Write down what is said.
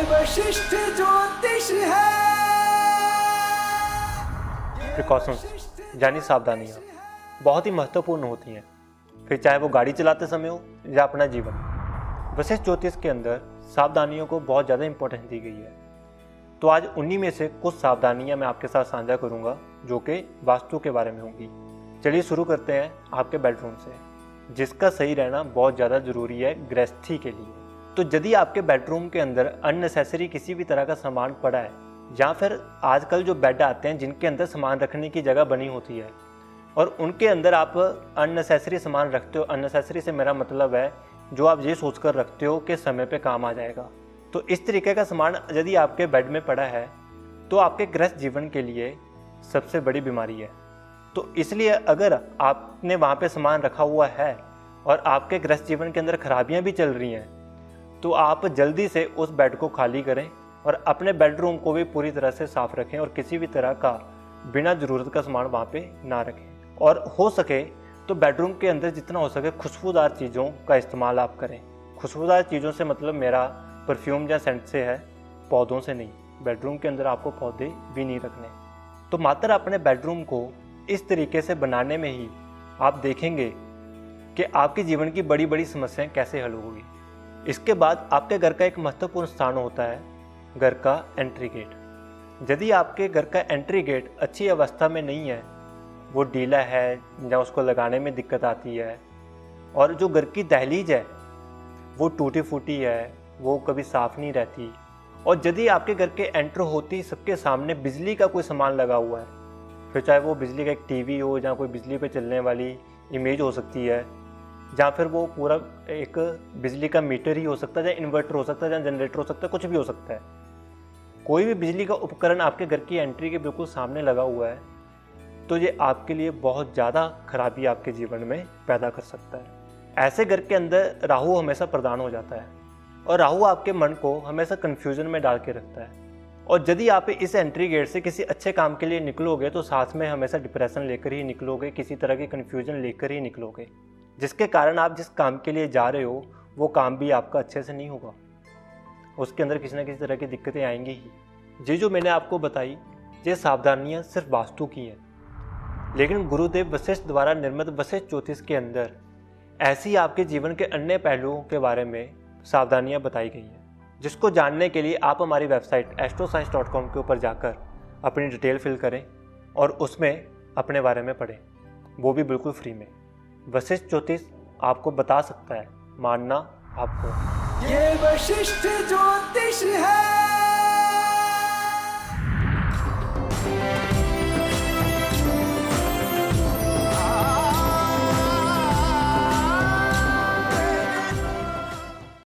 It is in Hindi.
वशिष्ठ ज्योतिष है। प्रिकॉशंस यानी सावधानियाँ बहुत ही महत्वपूर्ण होती हैं, फिर चाहे वो गाड़ी चलाते समय हो या अपना जीवन। वशिष्ठ ज्योतिष के अंदर सावधानियों को बहुत ज़्यादा इंपॉर्टेंस दी गई है। तो आज उन्हीं में से कुछ सावधानियाँ मैं आपके साथ साझा करूँगा जो कि वास्तु के बारे में होंगी। चलिए शुरू करते हैं आपके बेडरूम से, जिसका सही रहना बहुत ज़्यादा ज़रूरी है गृहस्थी के लिए। तो यदि आपके बेडरूम के अंदर अननेसेसरी किसी भी तरह का सामान पड़ा है, या फिर आजकल जो बेड आते हैं जिनके अंदर सामान रखने की जगह बनी होती है और उनके अंदर आप अननेसेसरी सामान रखते हो, अननेसेसरी से मेरा मतलब है जो आप ये सोचकर रखते हो कि समय पे काम आ जाएगा, तो इस तरीके का सामान यदि आपके बेड में पड़ा है तो आपके गृहस्थ जीवन के लिए सबसे बड़ी बीमारी है। तो इसलिए अगर आपने वहाँ पे सामान रखा हुआ है और आपके गृहस्थ जीवन के अंदर खराबियाँ भी चल रही हैं, तो आप जल्दी से उस बेड को खाली करें और अपने बेडरूम को भी पूरी तरह से साफ रखें और किसी भी तरह का बिना ज़रूरत का सामान वहाँ पे ना रखें। और हो सके तो बेडरूम के अंदर जितना हो सके खुशबूदार चीज़ों का इस्तेमाल आप करें। खुशबूदार चीज़ों से मतलब मेरा परफ्यूम या सेंट से है, पौधों से नहीं। बेडरूम के अंदर आपको पौधे भी नहीं रखने। तो मात्र अपने बेडरूम को इस तरीके से बनाने में ही आप देखेंगे कि आपके जीवन की बड़ी बड़ी समस्याएं कैसे हल होगी। इसके बाद आपके घर का एक महत्वपूर्ण स्थान होता है घर का एंट्री गेट। यदि आपके घर का एंट्री गेट अच्छी अवस्था में नहीं है, वो ढीला है या उसको लगाने में दिक्कत आती है, और जो घर की दहलीज है वो टूटी फूटी है, वो कभी साफ़ नहीं रहती, और यदि आपके घर के एंटर होते ही सबके सामने बिजली का कोई सामान लगा हुआ है, फिर चाहे वो बिजली का एक टीवी हो या कोई बिजली पे चलने वाली इमेज हो सकती है, या फिर वो पूरा एक बिजली का मीटर ही हो सकता है, या इन्वर्टर हो सकता है, या जनरेटर हो सकता है, कुछ भी हो सकता है। कोई भी बिजली का उपकरण आपके घर की एंट्री के बिल्कुल सामने लगा हुआ है तो ये आपके लिए बहुत ज़्यादा खराबी आपके जीवन में पैदा कर सकता है। ऐसे घर के अंदर राहु हमेशा प्रदान हो जाता है और राहु आपके मन को हमेशा कन्फ्यूजन में डाल के रखता है। और यदि आप इस एंट्री गेट से किसी अच्छे काम के लिए निकलोगे तो साथ में हमेशा डिप्रेशन लेकर ही निकलोगे, किसी तरह की कन्फ्यूजन लेकर ही निकलोगे, जिसके कारण आप जिस काम के लिए जा रहे हो वो काम भी आपका अच्छे से नहीं होगा, उसके अंदर किसी न किसी तरह की दिक्कतें आएंगी ही। ये जो मैंने आपको बताई ये सावधानियाँ सिर्फ वास्तु की हैं, लेकिन गुरुदेव वशिष्ठ द्वारा निर्मित वशिष्ठ ज्योतिष के अंदर ऐसी आपके जीवन के अन्य पहलुओं के बारे में सावधानियाँ बताई गई हैं, जिसको जानने के लिए आप हमारी वेबसाइट astroscience.com के ऊपर जाकर अपनी डिटेल फिल करें और उसमें अपने बारे में पढ़ें, वो भी बिल्कुल फ्री में। वशिष्ठ ज्योतिष आपको बता सकता है, मानना आपको। ये वशिष्ठ ज्योतिष है।